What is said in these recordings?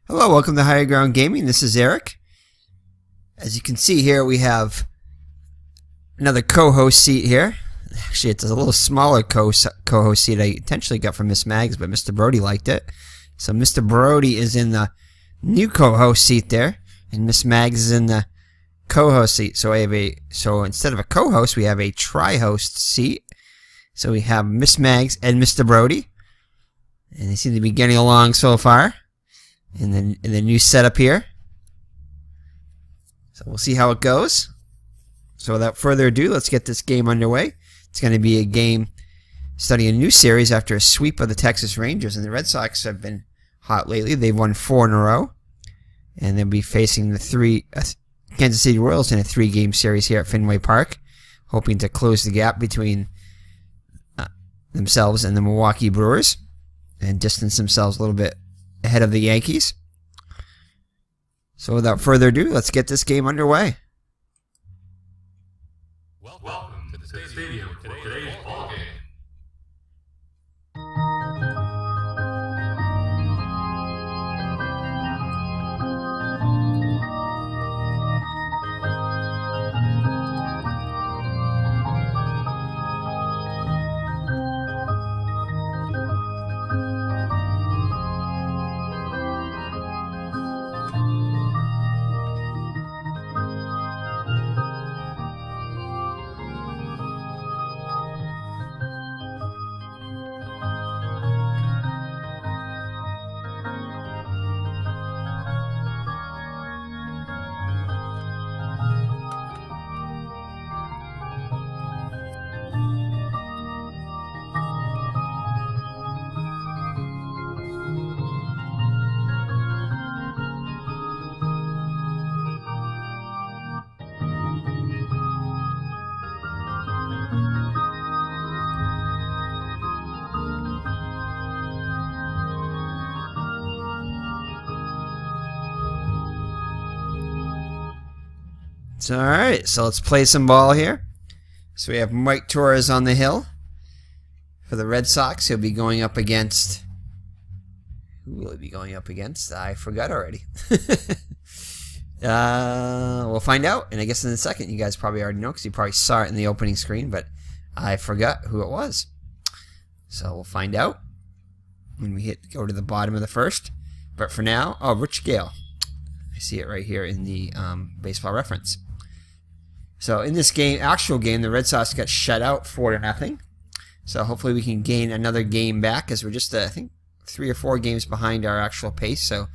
Hello, welcome to Higher Ground Gaming. This is Eric. As you can see here, we have another co-host seat here. Actually, it's a little smaller co-host seat I intentionally got from Miss Mags, but Mr. Brodie liked it. So Mr. Brodie is in the new co-host seat there, and Miss Mags is in the co-host seat. So instead of a co-host, we have a tri-host seat. So we have Miss Mags and Mr. Brodie, and they seem to be getting along so far in the new setup here. So we'll see how it goes. So without further ado, let's get this game underway. It's going to be a game studying a new series after a sweep of the Texas Rangers, and the Red Sox have been hot lately. They've won 4 in a row, and they'll be facing the Kansas City Royals in a 3-game series here at Fenway Park, hoping to close the gap between themselves and the Milwaukee Brewers and distance themselves a little bit ahead of the Yankees. So without further ado, let's get this game underway. Welcome to the stadium for today's ball game. So, alright, so let's play some ball here. So we have Mike Torrez on the hill for the Red Sox. He'll be going up against... Who will he be going up against? I forgot already. We'll find out, and I guess in a second. You guys probably already know because you probably saw it in the opening screen, but I forgot who it was. So we'll find out when we go to the bottom of the first. But for now, Rich Gale. I see it right here in the baseball reference. So in this game, actual game, the Red Sox got shut out 4-0. So hopefully we can gain another game back, as we're just, I think, 3 or 4 games behind our actual pace. So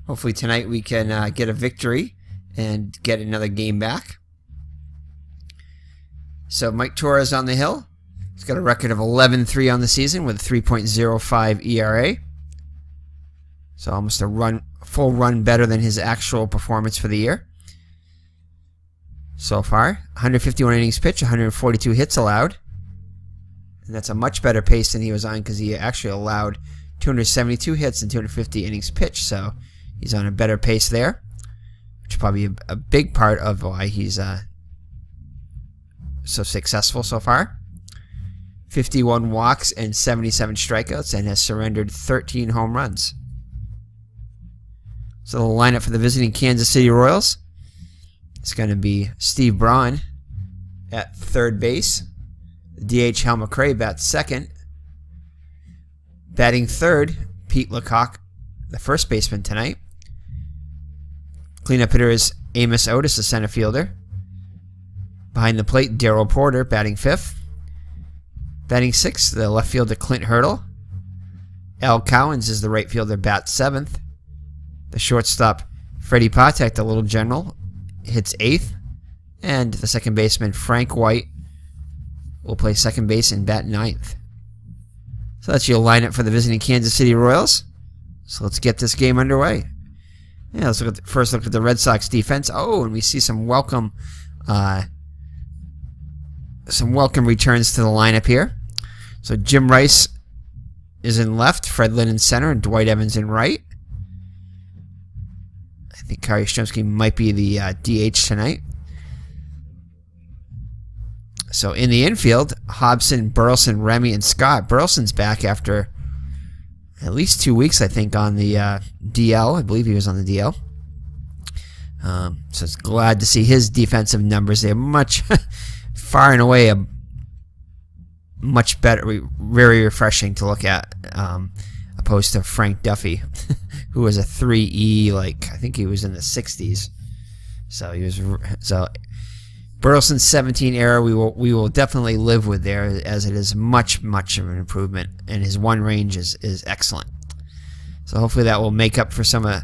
hopefully tonight we can get a victory and get another game back. So Mike Torrez on the hill. He's got a record of 11-3 on the season with a 3.05 ERA. So almost a full run better than his actual performance for the year. So far, 151 innings pitched, 142 hits allowed. And that's a much better pace than he was on, because he actually allowed 272 hits and 250 innings pitched. So he's on a better pace there, which is probably a big part of why he's so successful so far. 51 walks and 77 strikeouts, and has surrendered 13 home runs. So the lineup for the visiting Kansas City Royals, it's going to be Steve Braun at third base. DH Hal McRae bats second. Batting third, Pete Lecoq, the first baseman tonight. Cleanup hitter is Amos Otis, the center fielder. Behind the plate, Darryl Porter batting fifth. Batting sixth, the left fielder Clint Hurdle. Al Cowens is the right fielder, bats seventh. The shortstop, Freddie Patek, the little general, hits 8th. And the second baseman, Frank White, will play second base and bat 9th. So that's your lineup for the visiting Kansas City Royals. So let's get this game underway. Yeah, let's first look at the Red Sox defense. Oh, and we see some welcome returns to the lineup here. So Jim Rice is in left, Fred Lynn in center, and Dwight Evans in right. I think Kari Yastrzemski might be the DH tonight. So in the infield, Hobson, Burleson, Remy, and Scott. Burleson's back after at least 2 weeks, I think, on the DL. I believe he was on the DL. So it's glad to see his defensive numbers. They're much, far and away, much better, very refreshing to look at, opposed to Frank Duffy, who was a 3E, like, I think he was in the 60s. So he was, Burleson's 17 era, we will definitely live with there, as it is much of an improvement, and his one range is excellent. So hopefully that will make up for some of.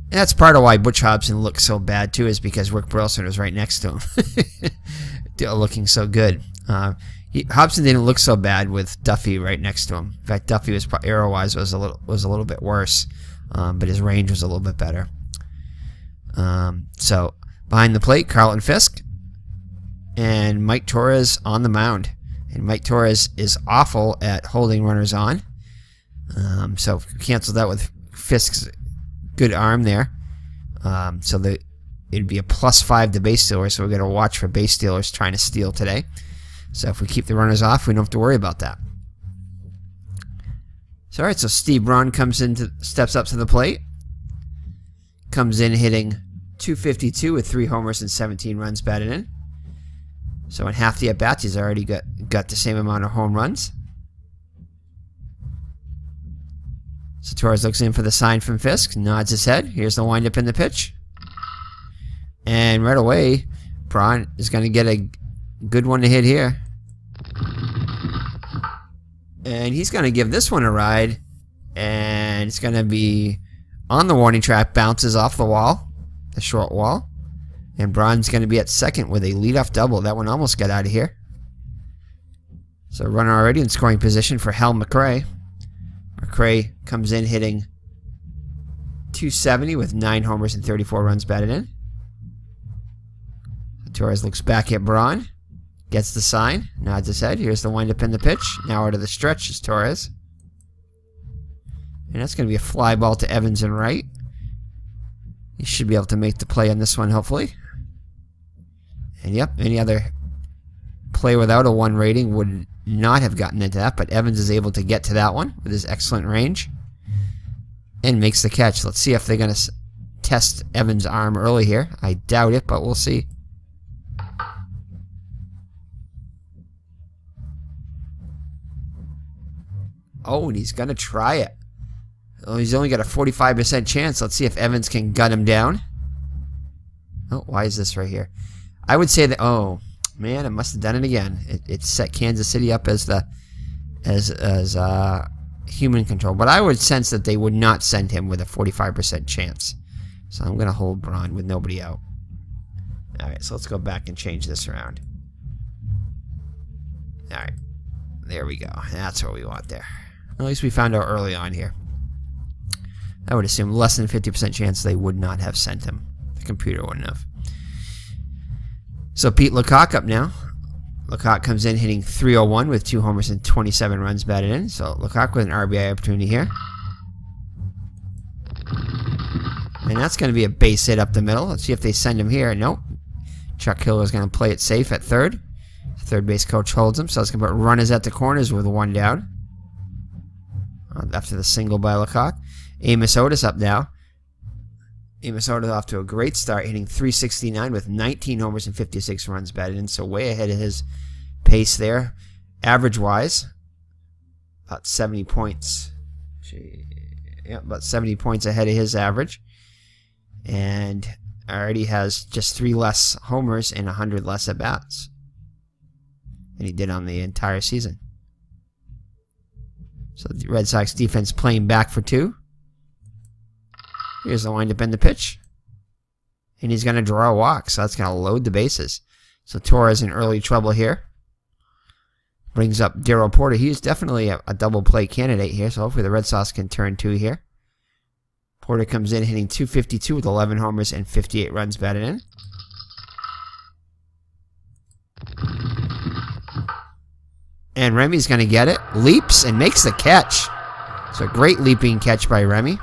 And that's part of why Butch Hobson looked so bad too, is because Rick Burleson was right next to him, looking so good. Hobson didn't look so bad with Duffy right next to him. In fact, Duffy was arrow-wise was a little bit worse, but his range was a little bit better. So behind the plate, Carlton Fisk and Mike Torrez on the mound. And Mike Torrez is awful at holding runners on. So cancel that with Fisk's good arm there. So it'd be a +5 to base stealers. So we're going to watch for base stealers trying to steal today. So if we keep the runners off, we don't have to worry about that. So all right, so Steve Braun steps up to the plate. Comes in hitting .252 with 3 homers and 17 runs batted in. So in half the at-bats, he's already got the same amount of home runs. So Torres looks in for the sign from Fisk, nods his head. Here's the windup in the pitch. And right away, Braun is going to get a good one to hit here. And he's going to give this one a ride. And it's going to be on the warning track, bounces off the wall, the short wall. And Braun's going to be at second with a leadoff double. That one almost got out of here. So runner already in scoring position for Hal McRae. McRae comes in hitting .270 with 9 homers and 34 runs batted in. So Torres looks back at Braun. Gets the sign. Nods his head. Here's the windup in the pitch. Now out of the stretch is Torres. And that's going to be a fly ball to Evans and right. He should be able to make the play on this one, hopefully. And yep, any other play without a 1 rating would not have gotten into that, but Evans is able to get to that one with his excellent range and makes the catch. Let's see if they're going to test Evans' arm early here. I doubt it, but we'll see. Oh, and he's going to try it. Oh, he's only got a 45% chance. Let's see if Evans can gut him down. Oh, why is this right here? I would say that. Oh man, it must have done it again. It set Kansas City up as human control. But I would sense that they would not send him with a 45% chance. So I'm going to hold Braun with nobody out. All right, so let's go back and change this around. All right, there we go. That's what we want there. At least we found out early on here. I would assume less than 50% chance they would not have sent him. The computer wouldn't have. So Pete Lecoq up now. Lecoq comes in hitting .301 with 2 homers and 27 runs batted in. So Lecoq with an RBI opportunity here. And that's going to be a base hit up the middle. Let's see if they send him here. Nope. Chuck Hill is going to play it safe at third. Third base coach holds him. So it's going to put runners at the corners with 1 down. After the single by Lecoq. Amos Otis up now. Amos Otis off to a great start, hitting .369 with 19 homers and 56 runs batted in, so way ahead of his pace there. Average-wise, about 70 points. Yeah, about 70 points ahead of his average. And already has just 3 less homers and 100 less at-bats than he did on the entire season. So the Red Sox defense playing back for 2. Here's the windup in the pitch. And he's going to draw a walk, so that's going to load the bases. So Torres in early trouble here. Brings up Darryl Porter. He's definitely a double play candidate here, so hopefully the Red Sox can turn 2 here. Porter comes in hitting .252 with 11 homers and 58 runs batted in. And Remy's going to get it. Leaps and makes the catch. So a great leaping catch by Remy.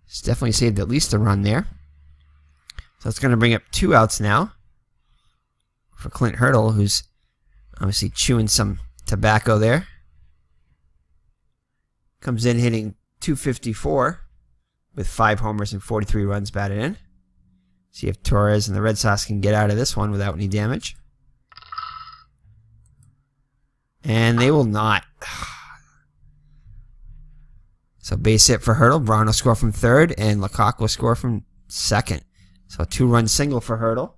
He's definitely saved at least a run there. So it's going to bring up 2 outs now for Clint Hurdle, who's obviously chewing some tobacco there. Comes in hitting .254 with 5 homers and 43 runs batted in. See if Torrez and the Red Sox can get out of this one without any damage. And they will not. So base hit for Hurdle. Braun will score from third, and Lecoq will score from second. So a 2-run single for Hurdle.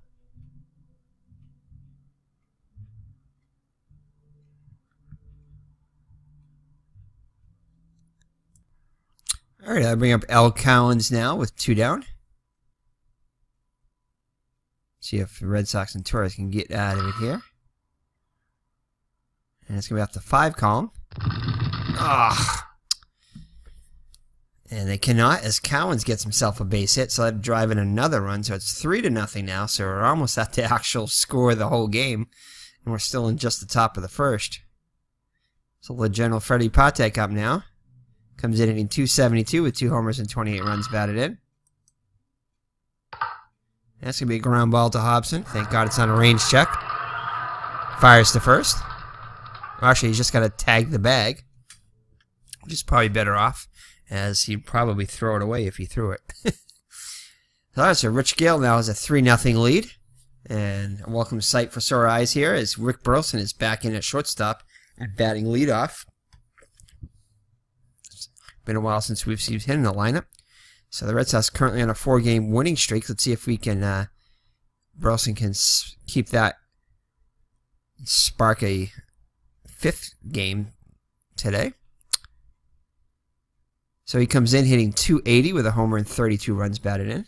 All right, I'll bring up L. Cowens now with 2 down. See if the Red Sox and Torrez can get out of it here. And it's going to be off the 5 column. Ah. And they cannot, as Cowens gets himself a base hit, so that'll drive in another run. So it's 3-0 now, so we're almost at the actual score of the whole game. And we're still in just the top of the first. So the General Freddie Patek up now. Comes in hitting .272 with 2 homers and 28 runs batted in. That's going to be a ground ball to Hobson. Thank God it's on a range check. Fires to first. Well, actually, he's just got to tag the bag, which is probably better off, as he'd probably throw it away if he threw it. So Rich Gale now has a 3-0 lead. And a welcome sight for sore eyes here as Rick Burleson is back in at shortstop and batting leadoff. It's been a while since we've seen him in the lineup. So the Red Sox currently on a 4-game winning streak. Let's see if we can, Burleson can keep that, spark a 5th game today. So he comes in hitting .280 with a homer and 32 runs batted in.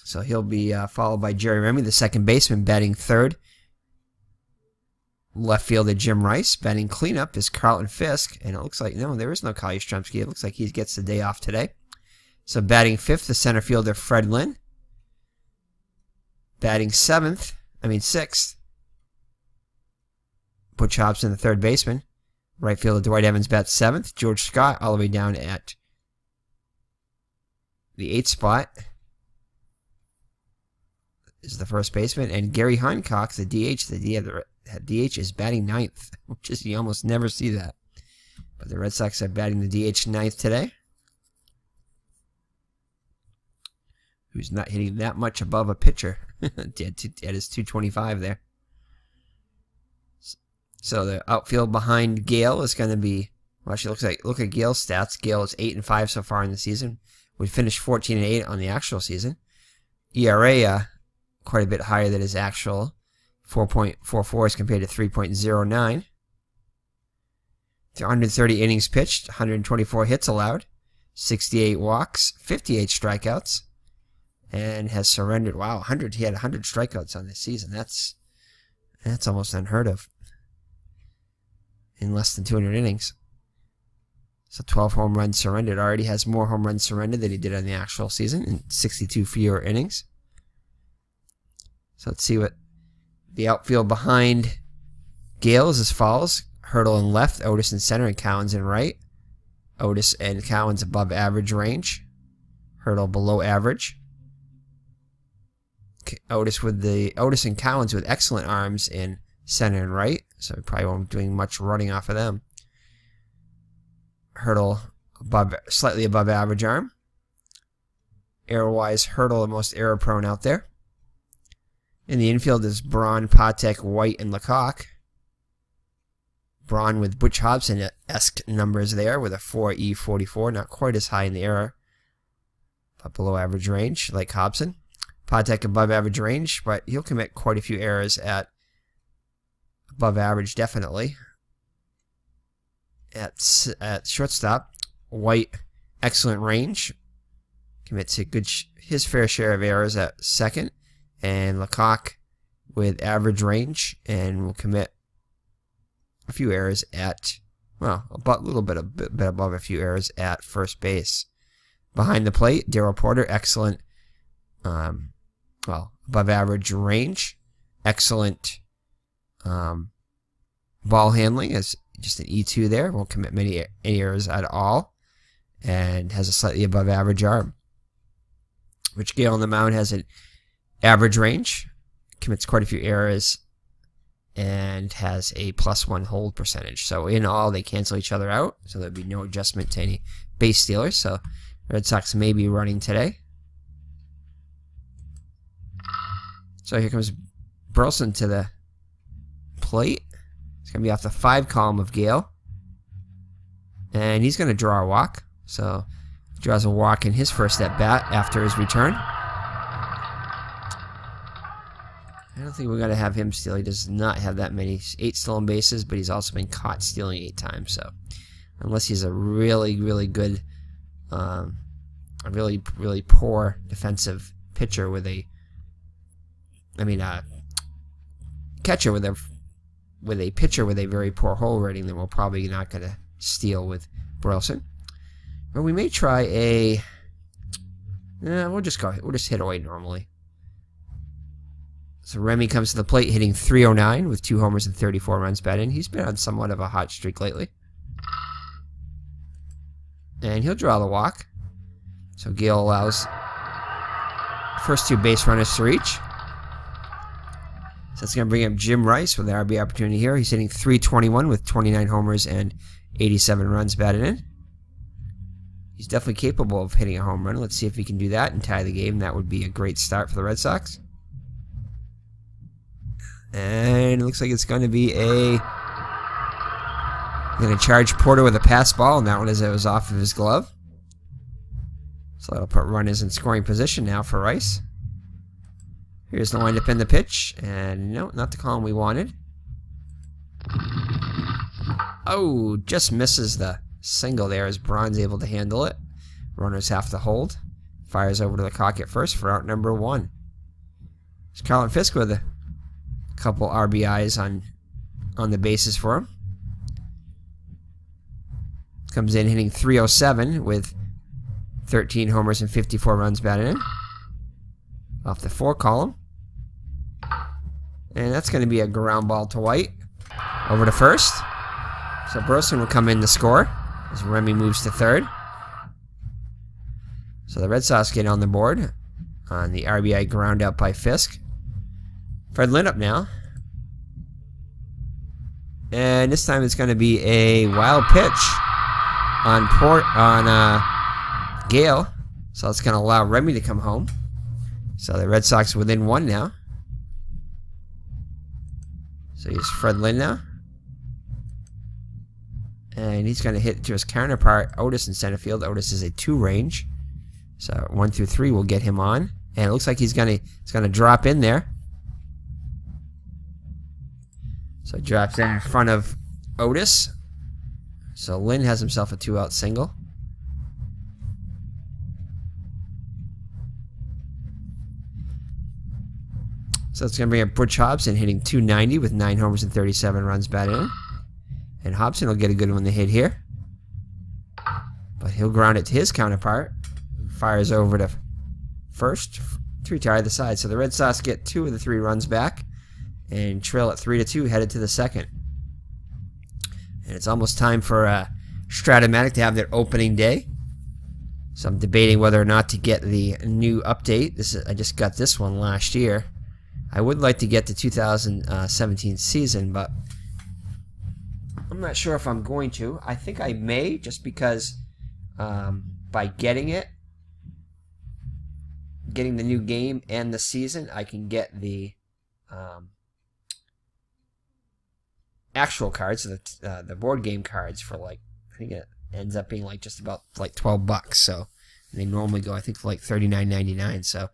So he'll be followed by Jerry Remy, the second baseman, batting third. Left fielder Jim Rice. Batting cleanup is Carlton Fisk. And it looks like, no, there is no Kyle Yastrzemski. It looks like he gets the day off today. So batting fifth, the center fielder Fred Lynn. Batting sixth, Butch Hobson, the third baseman. Right fielder Dwight Evans bats 7th. George Scott all the way down at the 8th spot is the first baseman. And Gary Hancock, the DH. The DH is batting 9th, which is, you almost never see that. But the Red Sox are batting the DH 9th today. Who's not hitting that much above a pitcher. At his 225 there. So the outfield behind Gale is going to be, well, actually look at Gale's stats. Gale is 8-5 so far in the season. We finished 14-8 on the actual season. ERA quite a bit higher than his actual, 4.44 as compared to 3.09. 130 innings pitched, 124 hits allowed, 68 walks, 58 strikeouts, and has surrendered. Wow, he had 100 strikeouts on this season. That's almost unheard of in less than 200 innings. So 12 home runs surrendered. Already has more home runs surrendered than he did on the actual season in 62 fewer innings. So let's see what the outfield behind Gale is as follows. Hurdle in left, Otis in center, and Cowens in right. Otis and Cowens above average range. Hurdle below average. Otis and Cowens with excellent arms in center and right, so we probably won't be doing much running off of them. Hurdle slightly above average arm. Error-wise, Hurdle the most error-prone out there. In the infield is Braun, Patek, White, and Lecoq. Braun with Butch Hobson-esque numbers there with a 4.44, not quite as high in the error, but below average range like Hobson. Patek above average range, but he'll commit quite a few errors at above average, definitely. At shortstop, White, excellent range, commits his fair share of errors at second, and Lecoq with average range and will commit a few errors at, well, a little bit above a few errors at first base. Behind the plate, Darryl Porter, excellent, above average range, excellent ball handling, is just an E2 there, won't commit many errors at all, and has a slightly above average arm. Rich Gale on the mound has an average range, commits quite a few errors and has a +1 hold percentage. So in all, they cancel each other out, so there'd be no adjustment to any base stealers. So Red Sox may be running today. So here comes Burleson to the plate. It's going to be off the 5 column of Gale. And he's going to draw a walk. So he draws a walk in his first at bat after his return. I don't think we're going to have him steal. He does not have that many 8 stolen bases, but he's also been caught stealing 8 times. So unless he's a really, really good, a really, really poor defensive pitcher with a, catcher with a pitcher with a very poor hole rating, then we're probably not going to steal with Burleson. But we may try a. We'll just hit away normally. So Remy comes to the plate hitting .309 with 2 homers and 34 runs batted in. He's been on somewhat of a hot streak lately. And he'll draw the walk. So Gale allows first 2 base runners to reach. So that's going to bring up Jim Rice with the RB opportunity here. He's hitting .321 with 29 homers and 87 runs batted in. He's definitely capable of hitting a home run. Let's see if he can do that and tie the game. That would be a great start for the Red Sox. And it looks like it's going to be going to charge Porter with a pass ball, and that one as it was off of his glove. So that'll put runners in scoring position now for Rice. Here's the windup in the pitch, and no, not the column we wanted. Oh, just misses the single there as Braun's able to handle it. Runners have to hold. Fires over to the cock at first for out number 1. It's Colin Fisk with a couple RBIs on the bases for him. Comes in hitting .307 with 13 homers and 54 runs batted in. Off the 4 column. And that's going to be a ground ball to White. Over to first. So Burleson will come in to score as Remy moves to third. So the Red Sox get on the board on the RBI ground out by Fisk. Fred Lynn up now. And this time it's going to be a wild pitch on Gale. So it's going to allow Remy to come home. So the Red Sox within 1 now. So here's Fred Lynn now. And he's going to hit to his counterpart, Otis, in center field. Otis is a 2 range. So 1 through 3 will get him on. And it looks like he's going to drop in there. So he drops in front of Otis. So Lynn has himself a 2-out single. So it's going to bring up Butch Hobson hitting .290 with 9 homers and 37 runs batted in. And Hobson will get a good one to hit here. But he'll ground it to his counterpart. Fires over to first to retire the side. So the Red Sox get 2 of the 3 runs back and trail at 3-2 headed to the second. And it's almost time for Strat-o-matic to have their opening day. So I'm debating whether or not to get the new update. I just got this one last year. I would like to get the 2017 season, but I'm not sure if I'm going to. I think I may, just because by getting the new game and the season, I can get the actual cards, the board game cards for I think it ends up being just about $12. So they normally go, I think, for $39.99. So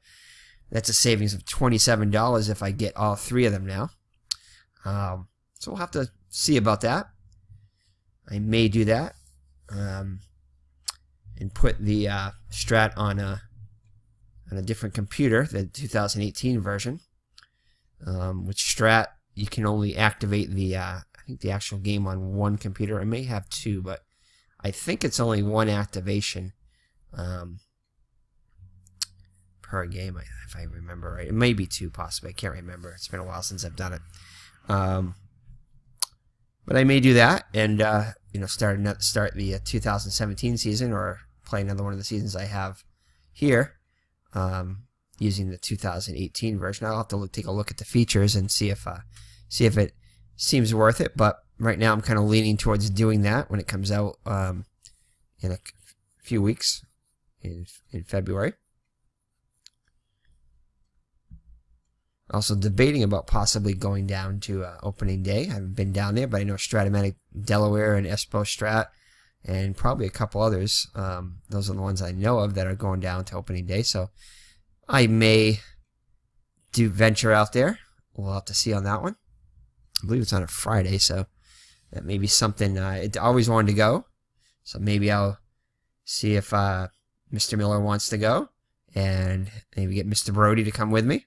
that's a savings of $27 if I get all 3 of them now. So we'll have to see about that. I may do that and put the Strat on a different computer, the 2018 version. With Strat, you can only activate I think the actual game on 1 computer. I may have 2, but I think it's only 1 activation per game, if I remember right. It may be 2, possibly. I can't remember. It's been a while since I've done it. But I may do that and start the 2017 season, or play another one of the seasons I have here using the 2018 version. I'll have to take a look at the features and see if it seems worth it, but right now I'm kind of leaning towards doing that when it comes out in a few weeks in February. Also debating about possibly going down to opening day. I haven't been down there, but I know Strat-o-matic Delaware and Espo Strat and probably a couple others. Those are the ones I know of that are going down to opening day. So I may venture out there. We'll have to see on that one. I believe it's on a Friday, so that may be something. I always wanted to go, so maybe I'll see if Mr. Miller wants to go, and maybe get Mr. Brodie to come with me.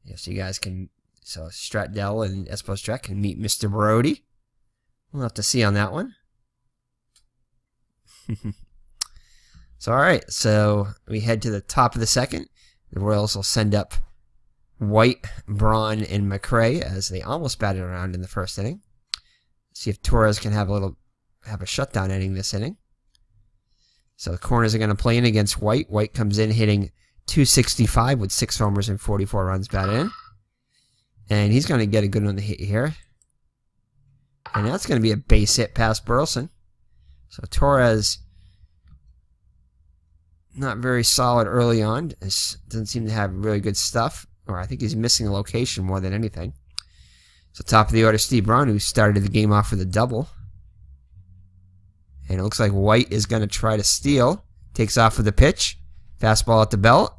Yeah, so you guys can, so Strat Del and Espo Strat can meet Mr. Brodie. We'll have to see on that one. So, all right, so we head to the top of the second. The Royals will send up White, Braun, and McRae as they almost batted around in the first inning. See if Torrez can have a shutdown inning this inning. So the corners are going to play in against White. White comes in hitting .265 with 6 homers and 44 runs batted in. And he's going to get a good one to hit here. And that's going to be a base hit past Burleson. So Torrez, not very solid early on. Doesn't seem to have really good stuff. Or I think he's missing a location more than anything. So top of the order, Steve Braun, who started the game off with a double. And it looks like White is going to try to steal. Takes off with a pitch. Fastball at the belt.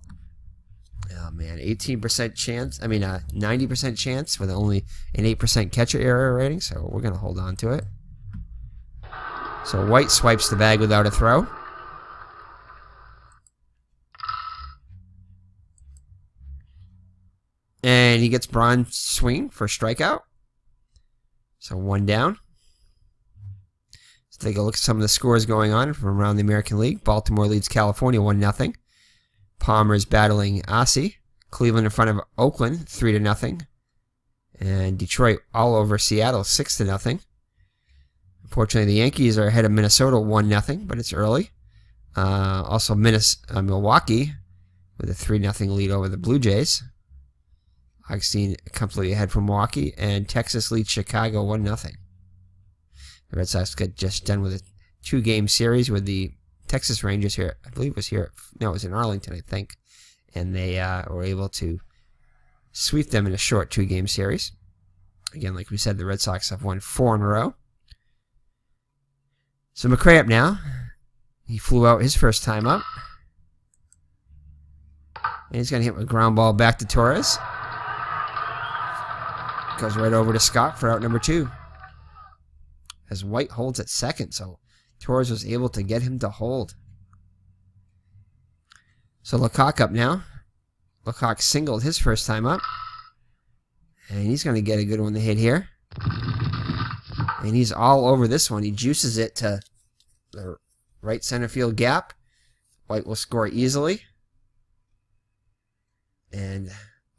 Oh, man. 18% chance. 90% chance with only an 8% catcher error rating. So we're going to hold on to it. So White swipes the bag without a throw. And he gets Braun swing for a strikeout. So 1 down. Let's take a look at some of the scores going on from around the American League. Baltimore leads California 1-0. Palmer is battling Ossie. Cleveland in front of Oakland 3-0. And Detroit all over Seattle 6-0. Unfortunately, the Yankees are ahead of Minnesota 1-0, but it's early. Also, Milwaukee with a 3-0 lead over the Blue Jays. Augustine completely ahead from Milwaukee, and Texas leads Chicago 1-0. The Red Sox got just done with a 2-game series with the Texas Rangers here. I believe it was here. No, it was in Arlington, I think. And they were able to sweep them in a short 2-game series. Again, like we said, the Red Sox have won 4 in a row. So McRae up now. He flew out his first time up. And he's going to hit a ground ball back to Torrez. Goes right over to Scott for out number 2. As White holds at second, so Torrez was able to get him to hold. So Lecoq up now. Lecoq singled his first time up. And he's going to get a good one to hit here. And he's all over this one. He juices it to the right center field gap. White will score easily. And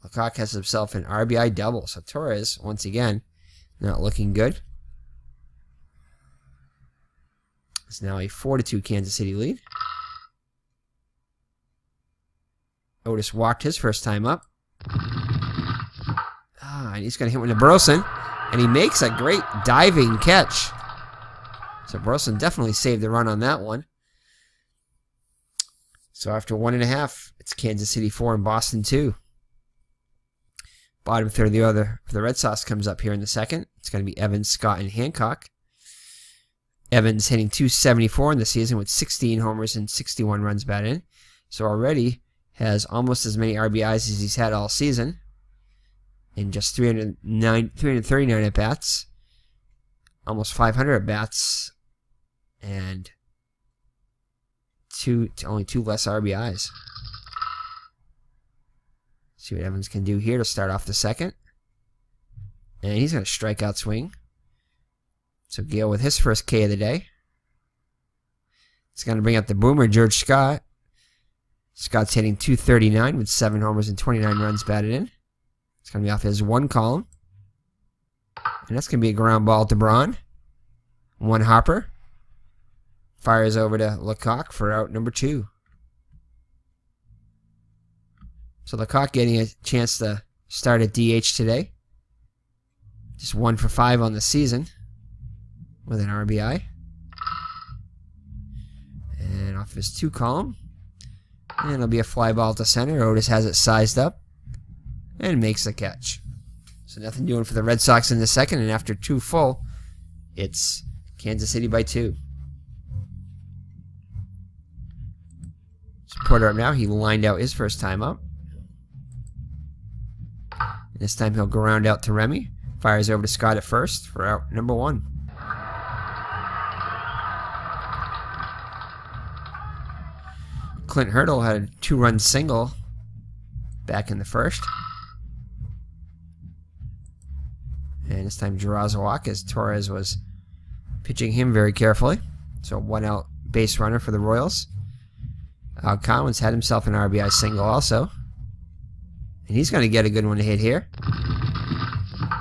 Lecoq has himself an RBI double. So Torrez, once again, not looking good. It's now a 4-2 Kansas City lead. Otis walked his first time up. And he's going to hit one to Burleson. And he makes a great diving catch. So Burleson definitely saved the run on that one. So after 1.5, it's Kansas City 4 and Boston 2. Bottom third of the other for the Red Sox comes up here in the second. It's going to be Evans, Scott, and Hancock. Evans hitting .274 in the season with 16 homers and 61 runs batted in. So already has almost as many RBIs as he's had all season. In just 339 at-bats. Almost 500 at-bats. And only 2 less RBIs. See what Evans can do here to start off the second. And he's going to strike out swing. So Gale with his first K of the day. It's going to bring up the boomer, George Scott. Scott's hitting .239 with 7 homers and 29 runs batted in. It's going to be off his 1 column. And that's going to be a ground ball to Braun. 1 hopper. Fires over to Lecoq for out number 2. So Lecoq getting a chance to start at DH today. Just 1 for 5 on the season with an RBI. And off his 2 column. And it'll be a fly ball to center. Otis has it sized up and makes the catch. So nothing doing for the Red Sox in the second, and after 2 full, it's Kansas City by 2. Porter up now. He lined out his first time up. And this time he'll ground out to Remy. Fires over to Scott at first for out number 1. Clint Hurdle had a 2-run single back in the first. And this time Jarazawak, as Torrez was pitching him very carefully. So 1 out base runner for the Royals. Collins had himself an RBI single also. And he's going to get a good one to hit here.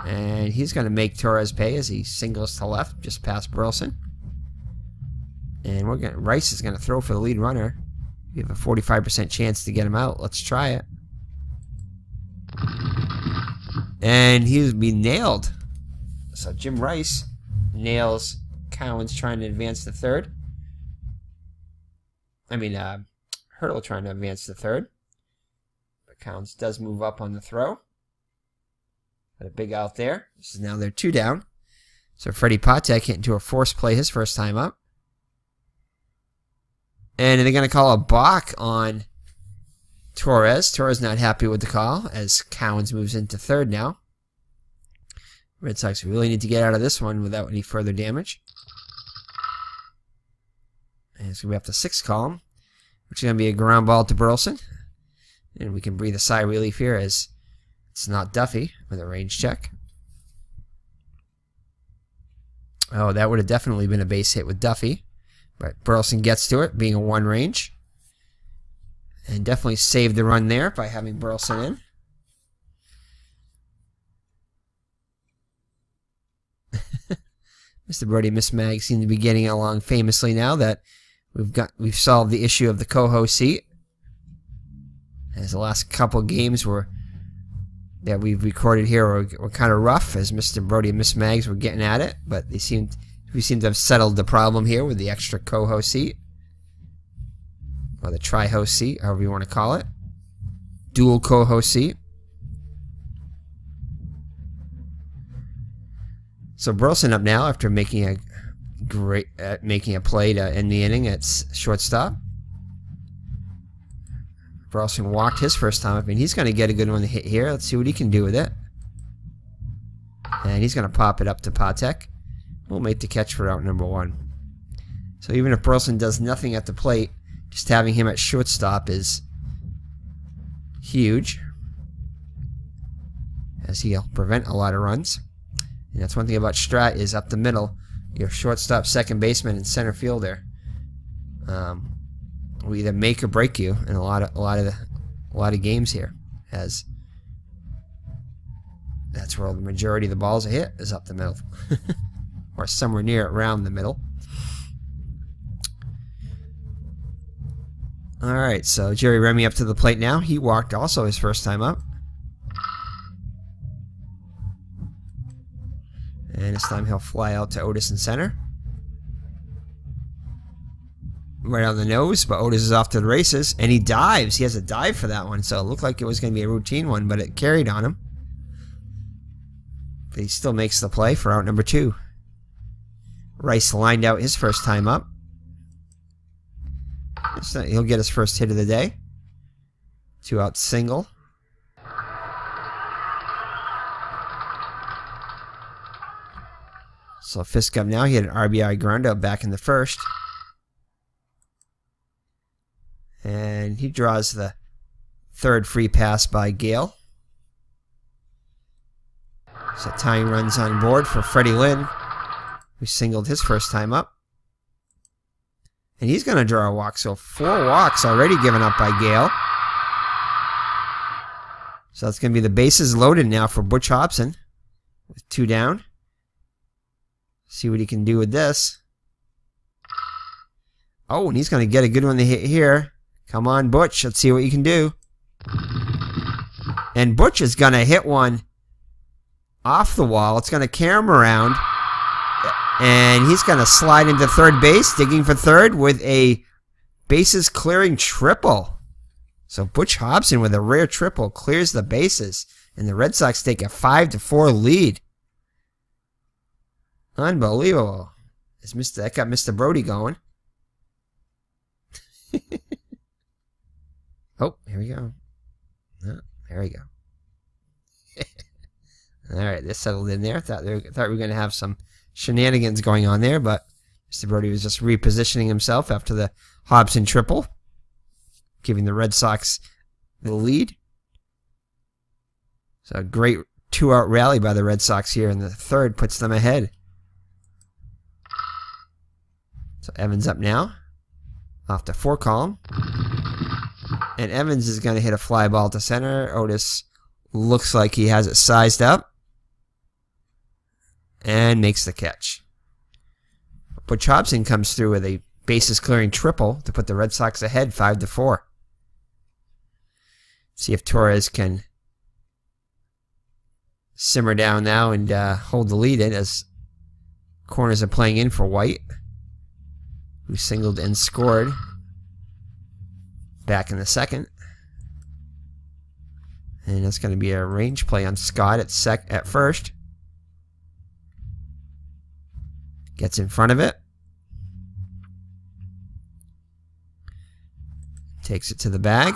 And he's going to make Torrez pay as he singles to left, just past Burleson. And Rice is going to throw for the lead runner. We have a 45% chance to get him out. Let's try it. And he'll be nailed. So Jim Rice nails Collins trying to advance to third. Hurdle trying to advance to third. But Collins does move up on the throw. Got a big out there. This is now their 2 down. So Freddie Patek hit into a force play his first time up. And they're going to call a balk on Torrez. Torrez not happy with the call as Collins moves into third now. Red Sox really need to get out of this one without any further damage. And it's going to be up to 6th column, which is going to be a ground ball to Burleson. And we can breathe a sigh of relief here as it's not Duffy with a range check. Oh, that would have definitely been a base hit with Duffy. But Burleson gets to it, being a 1 range. And definitely saved the run there by having Burleson in. Mr. Brodie and Miss Mag seem to be getting along famously now that we've solved the issue of the co-host seat. As the last couple games that we've recorded here were kind of rough, as Mr. Brodie and Miss Mags were getting at it, but we seem to have settled the problem here with the extra co-host seat, or the tri-host seat, however you want to call it, dual co-host seat. So Burleson up now after making a play to end the inning at shortstop. Burleson walked his first time up, and he's going to get a good one to hit here. Let's see what he can do with it. And he's going to pop it up to Patek. We'll make the catch for out number 1. So even if Burleson does nothing at the plate, just having him at shortstop is huge, as he'll prevent a lot of runs. And that's one thing about Strat is up the middle, your shortstop, second baseman, and center fielder will either make or break you in a lot of games here, as that's where the majority of the balls are hit, is up the middle, or somewhere near around the middle. All right, so Jerry Remy up to the plate now. He walked also his first time up. And this time he'll fly out to Otis in center. Right on the nose, but Otis is off to the races. And he dives. He has a dive for that one, so it looked like it was going to be a routine one, but it carried on him. But he still makes the play for out number 2. Rice lined out his first time up. So he'll get his first hit of the day. 2-out single. So Fisk up now. He had an RBI ground out back in the first. And he draws the 3rd free pass by Gale. So tying runs on board for Freddie Lynn, who singled his first time up. And he's going to draw a walk. So 4 walks already given up by Gale. So that's going to be the bases loaded now for Butch Hobson with 2 down. See what he can do with this. Oh, and he's going to get a good one to hit here. Come on, Butch. Let's see what you can do. And Butch is going to hit one off the wall. It's going to carry him around. And he's going to slide into third base, digging for third with a bases clearing triple. So Butch Hobson with a rare triple clears the bases. And the Red Sox take a 5-4 lead. Unbelievable. That got Mr. Brodie going. Oh, here we go. Oh, there we go. All right, this settled in there. Thought we were going to have some shenanigans going on there, but Mr. Brodie was just repositioning himself after the Hobson triple, giving the Red Sox the lead. So a great two-out rally by the Red Sox here in the third puts them ahead. So Evans up now, off the 4 column. And Evans is going to hit a fly ball to center. Otis looks like he has it sized up. And makes the catch. Butch Hobson comes through with a bases clearing triple to put the Red Sox ahead 5-4. See if Torrez can simmer down now and hold the lead in as corners are playing in for White, who singled and scored back in the second. And that's going to be a range play on Scott at first. Gets in front of it. Takes it to the bag.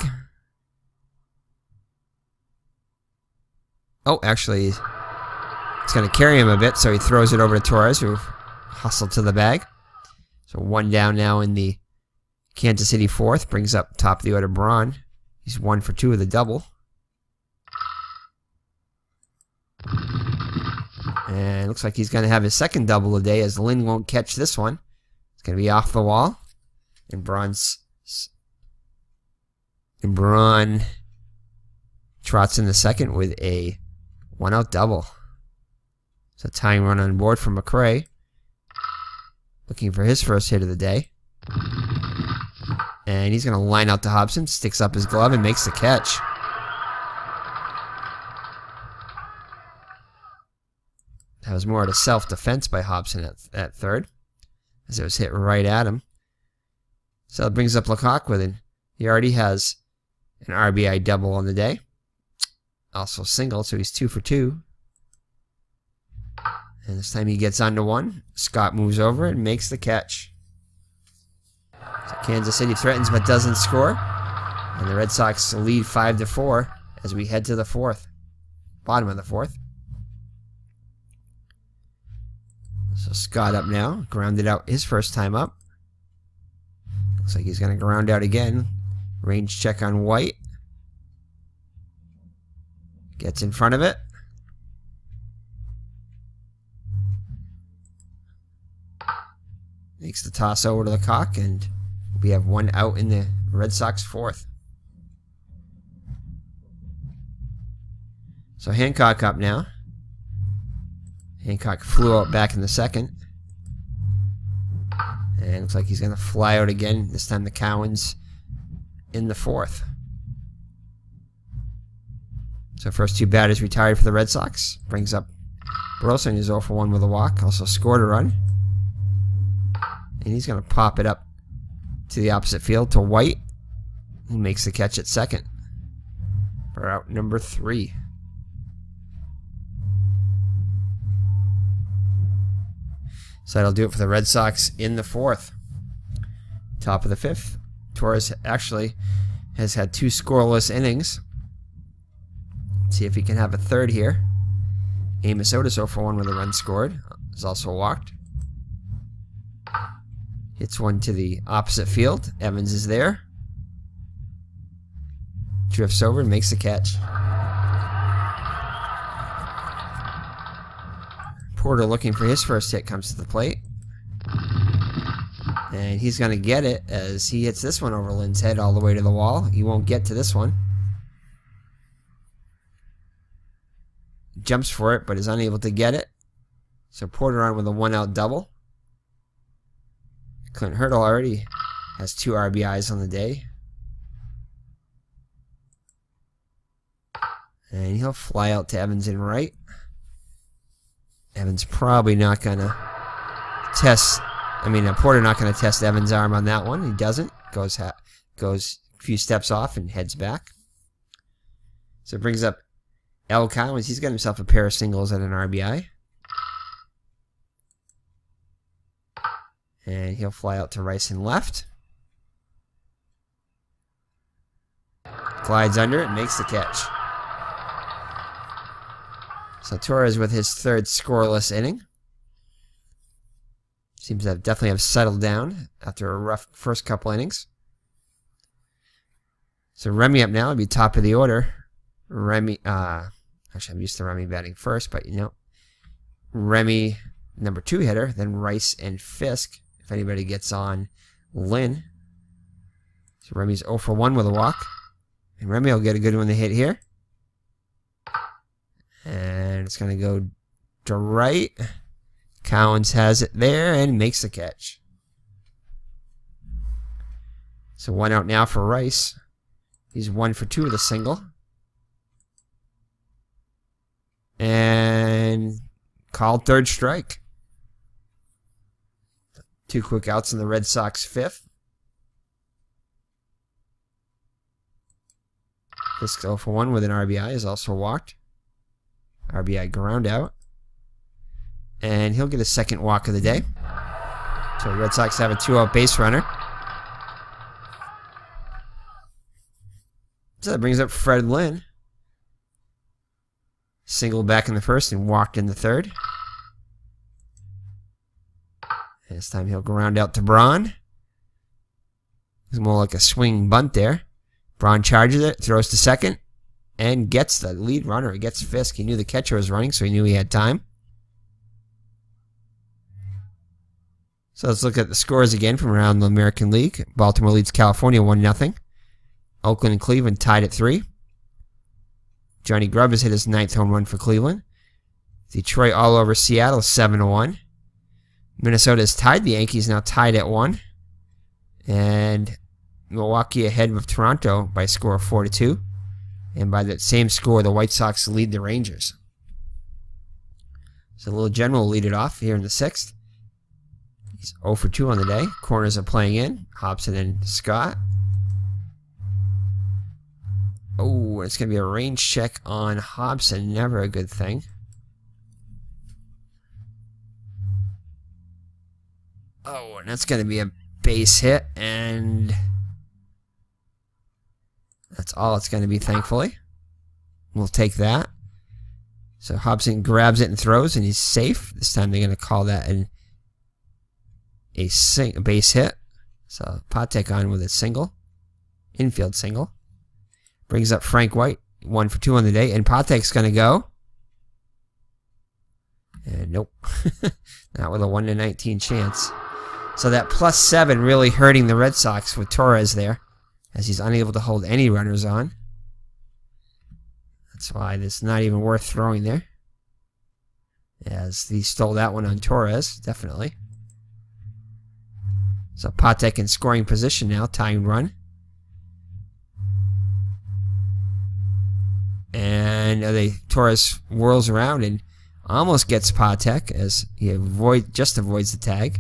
Oh, actually, it's going to carry him a bit, so he throws it over to Torrez, who hustled to the bag. So 1 down now in the Kansas City fourth. Brings up top of the order Braun. He's 1 for 2 with a double. And looks like he's going to have his second double today as Lynn won't catch this one. It's going to be off the wall. And Braun trots in the second with a 1-out double. So tying run on board for McRae. Looking for his first hit of the day. And he's going to line out to Hobson. Sticks up his glove and makes the catch. That was more of a self-defense by Hobson at third, as it was hit right at him. So it brings up Lecoq with it. He already has an RBI double on the day. Also single, so he's 2 for 2. And this time he gets onto 1. Scott moves over and makes the catch. So Kansas City threatens but doesn't score. And the Red Sox lead 5-4 as we head to the fourth. Bottom of the fourth. So Scott up now, grounded out his first time up. Looks like he's going to ground out again. Range check on White. Gets in front of it. Makes the toss over to Lecoq, and we have 1 out in the Red Sox fourth. So Hancock up now. Hancock flew out back in the second. And it looks like he's going to fly out again. This time the Cowens in the fourth. So first 2 batters retired for the Red Sox. Brings up Burleson, who's 0 for 1 with a walk. Also scored a run. And he's going to pop it up to the opposite field to White, who makes the catch at second for out number 3. So that'll do it for the Red Sox in the fourth. Top of the fifth. Torrez actually has had 2 scoreless innings. Let's see if he can have a third here. Amos Otis 0 for 1 with a run scored. Is also walked. Hits one to the opposite field. Evans is there. Drifts over and makes the catch. Porter looking for his first hit comes to the plate. And he's going to get it as he hits this one over Lynn's head all the way to the wall. He won't get to this one. Jumps for it but is unable to get it. So Porter on with a 1-out double. Clint Hurdle already has 2 RBIs on the day. And he'll fly out to Evans in right. Evans probably not going to test... Porter not going to test Evans' arm on that one. He doesn't. Goes a few steps off and heads back. So it brings up L. Collins. He's got himself a pair of singles and an RBI. And he'll fly out to Rice and left. Glides under it, makes the catch. So Torrez with his third scoreless inning. Seems to definitely have settled down after a rough first couple innings. So Remy up now would be top of the order. Remy, actually I'm used to Remy batting first, but Remy number 2 hitter, then Rice and Fisk. If anybody gets on Lynn. So Remy's 0 for 1 with a walk. And Remy will get a good one to hit here. And it's going to go to right. Collins has it there and makes the catch. So 1 out now for Rice. He's 1 for 2 with a single. And called third strike. 2 quick outs in the Red Sox 5th. Fisk 0 for 1 with an RBI is also walked. RBI ground out. And he'll get a second walk of the day. So the Red Sox have a 2-out base runner. So that brings up Fred Lynn. Singled back in the first and walked in the third. And this time he'll ground out to Braun. It's more like a swing bunt there. Braun charges it, throws to second, and gets the lead runner. He gets Fisk. He knew the catcher was running, so he knew he had time. So let's look at the scores again from around the American League. Baltimore leads California 1-0. Oakland and Cleveland tied at 3. Johnny Grubb has hit his 9th home run for Cleveland. Detroit all over Seattle 7-1. Minnesota has tied the Yankees, now tied at 1. And Milwaukee ahead of Toronto by a score of 4-2. And by that same score, the White Sox lead the Rangers. So Little General will lead it off here in the 6th. He's 0 for 2 on the day. Corners are playing in. Hobson and Scott. Oh, it's going to be a range check on Hobson. Never a good thing. Oh, and that's going to be a base hit, and that's all it's going to be, thankfully. We'll take that. So Hobson grabs it and throws, and he's safe. This time they're going to call that a base hit. So Patek on with a single. Infield single. Brings up Frank White. 1 for 2 on the day. And Patek's going to go. And nope. Not with a 1-19 chance. So that +7 really hurting the Red Sox with Torrez there, as he's unable to hold any runners on. That's why it's not even worth throwing there, as he stole that one on Torrez, definitely. So Patek in scoring position now, tying run. And Torres whirls around and almost gets Patek, as he just avoids the tag.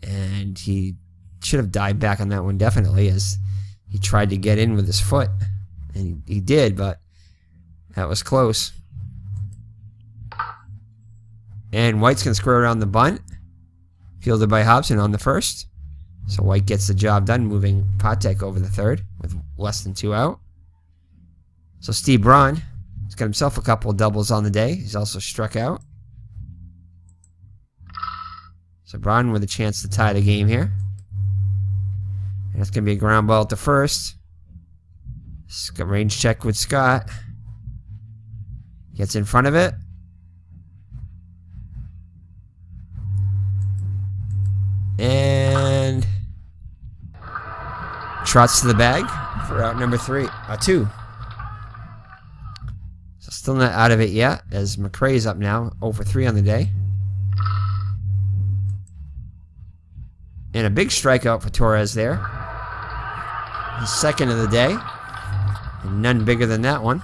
And he should have dived back on that one, definitely, as he tried to get in with his foot. And he did, but that was close. And White's going to square around the bunt. Fielded by Hobson on the first. So White gets the job done, moving Patek over the third with less than 2 out. So Steve Braun has got himself a couple of doubles on the day. He's also struck out. So Braun with a chance to tie the game here. And it's going to be a ground ball to first. Range check with Scott. Gets in front of it. And trots to the bag for out number 2. So still not out of it yet, as McRae's up now, 0 for 3 on the day. And a big strikeout for Torrez there. His second of the day. And none bigger than that one.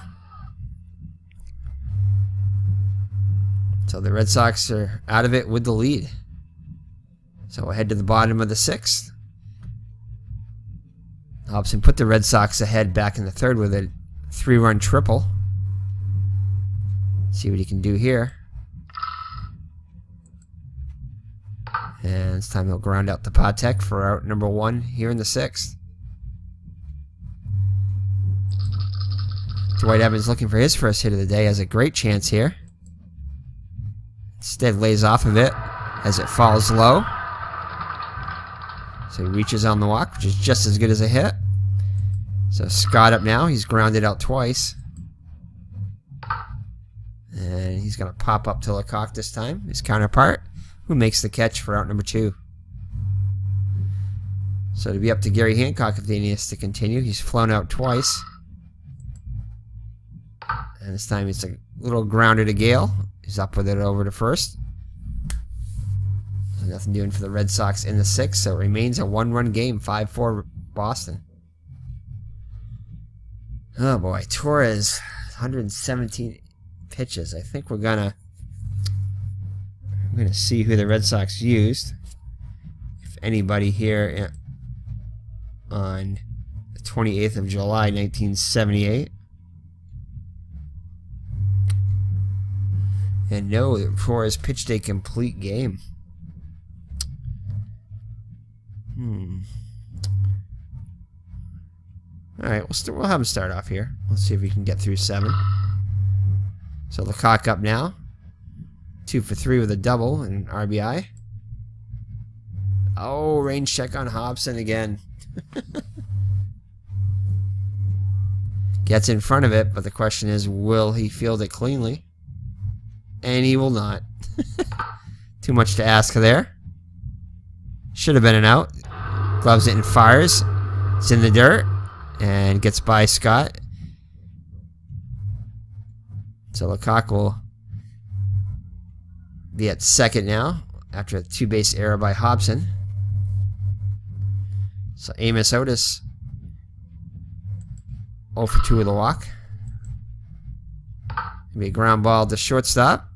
So the Red Sox are out of it with the lead. So we'll head to the bottom of the 6th. Hobson put the Red Sox ahead back in the 3rd with a 3-run triple. See what he can do here. And this time he'll ground out the Patek for out number 1 here in the 6th. Dwight Evans looking for his first hit of the day. Has a great chance here. Instead lays off of it as it falls low. So he reaches on the walk, which is just as good as a hit. So Scott up now. He's grounded out twice. And he's going to pop up to Lecoq this time, his counterpart, who makes the catch for out number 2. So it'll be up to Gary Hancock if he needs to continue. He's flown out twice. And this time it's a little grounder to Gale. He's up with it over to first. So nothing doing for the Red Sox in the 6th, so it remains a 1-run game, 5-4 Boston. Oh boy, Torrez, 117 pitches. I think I'm gonna see who the Red Sox used. If anybody here on the 28th of July, 1978. And no, Torrez pitched a complete game. Alright, we'll have him start off here. Let's see if we can get through 7. So Lecoq up now. 2 for 3 with a double and an RBI. Oh, range check on Hobson again. Gets in front of it, but the question is, will he field it cleanly? And he will not. Too much to ask there. Should have been an out. Gloves it and fires. It's in the dirt. And gets by Scott. So Lecoq will be at 2nd now after a 2-base error by Hobson. So Amos Otis 0 for 2 with a walk. Be a ground ball to shortstop.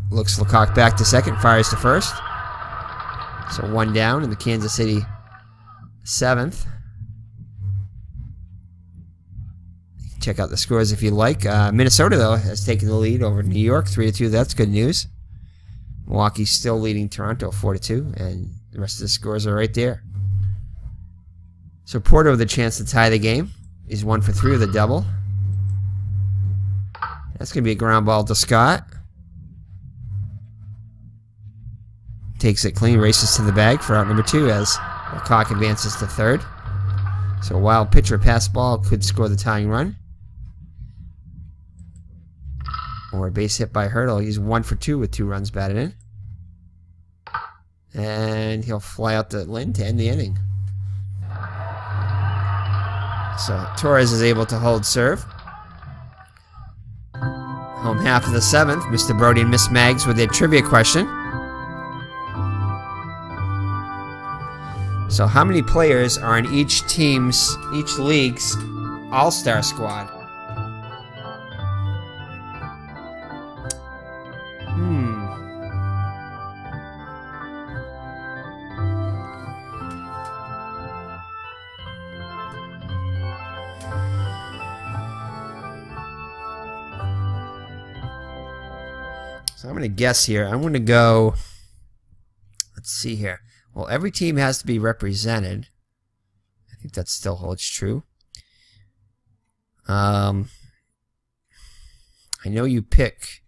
Looks Lecoq back to 2nd, fires to 1st. So 1 down in the Kansas City 7th. Check out the scores if you like. Minnesota, though, has taken the lead over New York 3-2. That's good news. Milwaukee's still leading Toronto 4-2, and the rest of the scores are right there. So Porter with a chance to tie the game. He's 1 for 3 with a double. That's going to be a ground ball to Scott. Takes it clean, races to the bag for out number 2 as Lecoq advances to 3rd. So a wild pitcher pass ball could score the tying run. Or a base hit by Hurdle. He's 1 for 2 with 2 runs batted in. And he'll fly out to Lynn to end the inning. So Torrez is able to hold serve. Home half of the 7th. Mr. Brodie and Miss Mags with a trivia question. So how many players are in each league's all-star squad? So I'm going to guess here. I'm going to go, let's see here. Well, every team has to be represented. I think that still holds true. I know you pick.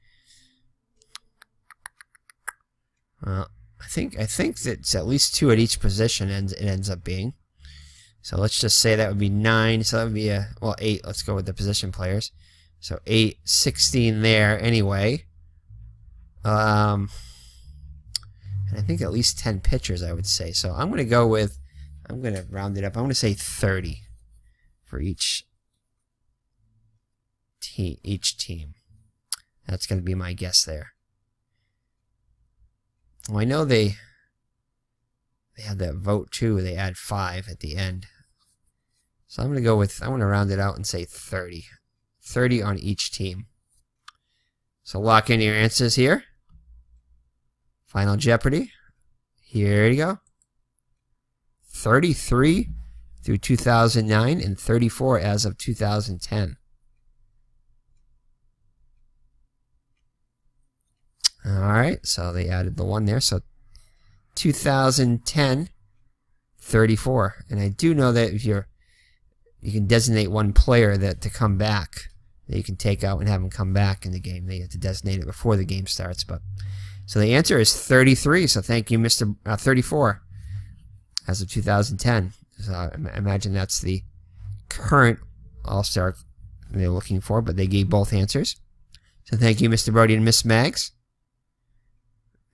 I think that it's at least 2 at each position. It ends up being. So let's just say that would be 9. So that would be 8. Let's go with the position players. So 8, 16 there anyway. And I think at least 10 pitchers, I would say. So I'm going to round it up. I'm going to say 30 for each team. That's going to be my guess there. Well, I know they have that vote too. They add 5 at the end. So I'm going to round it out and say 30. 30 on each team. So lock in your answers here. Final Jeopardy. Here you go. 33 through 2009 and 34 as of 2010. Alright, so they added the 1 there. So 2010, 34. And I do know that if you can designate one player that to come back, that you can take out and have him come back in the game. They have to designate it before the game starts. But so the answer is 33. So thank you, Mr. 34, as of 2010. So I imagine that's the current All-Star they're looking for, but they gave both answers. So thank you, Mr. Brodie and Miss Mags.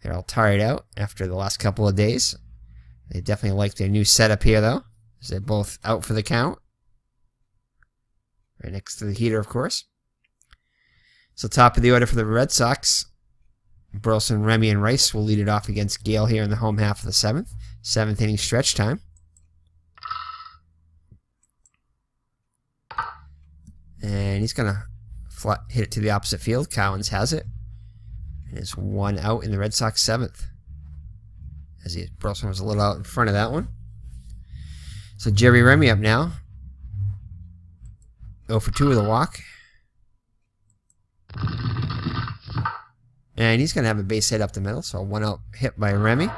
They're all tired out after the last couple of days. They definitely like their new setup here, though, as they're both out for the count. Right next to the heater, of course. So top of the order for the Red Sox. Burleson, Remy, and Rice will lead it off against Gale here in the home half of the 7th. 7th inning stretch time. And he's going to hit it to the opposite field. Collins has it. And it's 1 out in the Red Sox 7th. As Burleson was a little out in front of that one. So Jerry Remy up now. 0 for 2 with a walk. And he's going to have a base hit up the middle. So a 1 out hit by Remy.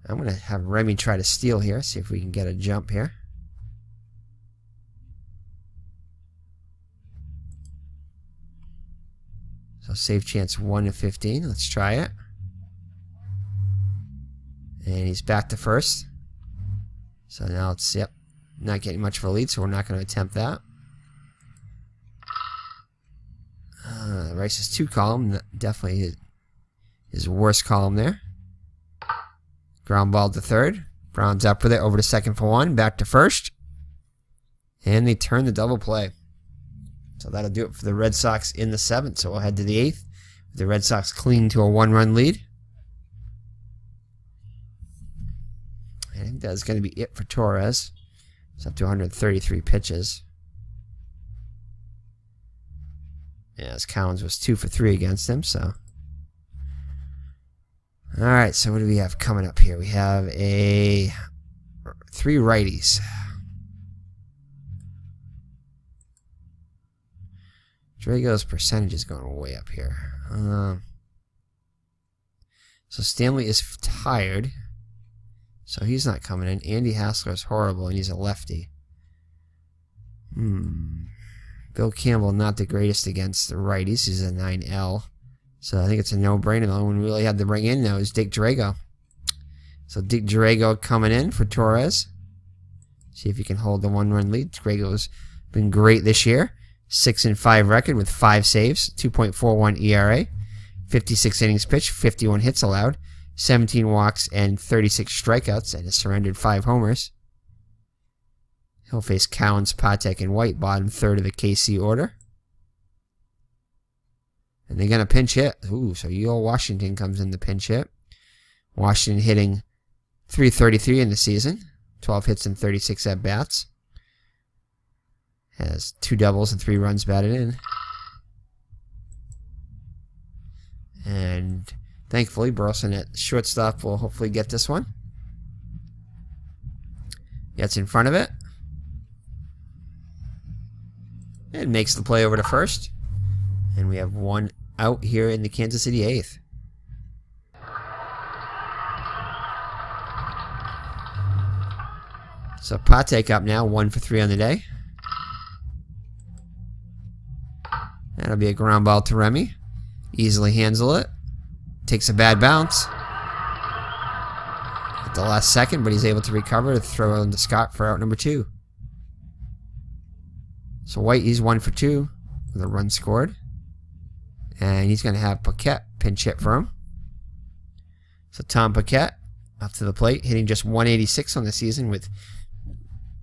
I'm going to have Remy try to steal here. See if we can get a jump here. So save chance 1 to 15. Let's try it. And he's back to first. So now it's, yep, not getting much of a lead, so we're not going to attempt that. Rice's 2 column, definitely his worst column there. Ground ball to third. Brown's up with it, over to second for 1, back to first. And they turn the double play. So that'll do it for the Red Sox in the 7th. So we'll head to the 8th. The Red Sox cling to a 1-run lead. I think that's going to be it for Torrez. It's up to 133 pitches. Yeah, as Collins was 2 for 3 against him, so. Alright, so what do we have coming up here? We have 3 righties. Drago's percentage is going way up here. So Stanley is tired. So he's not coming in. Andy Hassler is horrible, and he's a lefty. Bill Campbell, not the greatest against the righties. He's a 9L. So I think it's a no-brainer. The only one we really had to bring in now is Dick Drago. So Dick Drago coming in for Torrez. See if he can hold the 1-run lead. Drago's been great this year. 6-5 record with 5 saves, 2.41 ERA, 56 innings pitched, 51 hits allowed, 17 walks, and 36 strikeouts, and has surrendered 5 homers. He'll face Collins, Patek, and White, bottom third of the KC order. And they're going to pinch hit. Ooh, so Yale Washington comes in the pinch hit. Washington hitting .333 in the season, 12 hits and 36 at-bats. Has 2 doubles and 3 runs batted in. And thankfully, Burleson at shortstop will hopefully get this one. Gets in front of it. And makes the play over to first. And we have 1 out here in the Kansas City 8th. So Patek up now, 1 for 3 on the day. That'll be a ground ball to Remy. Easily handle it. Takes a bad bounce. At the last second, but he's able to recover to throw in to Scott for out number 2. So White, he's 1 for 2 with a run scored. And he's going to have Paquette pinch hit for him. So Tom Paquette up to the plate, hitting just 186 on the season with,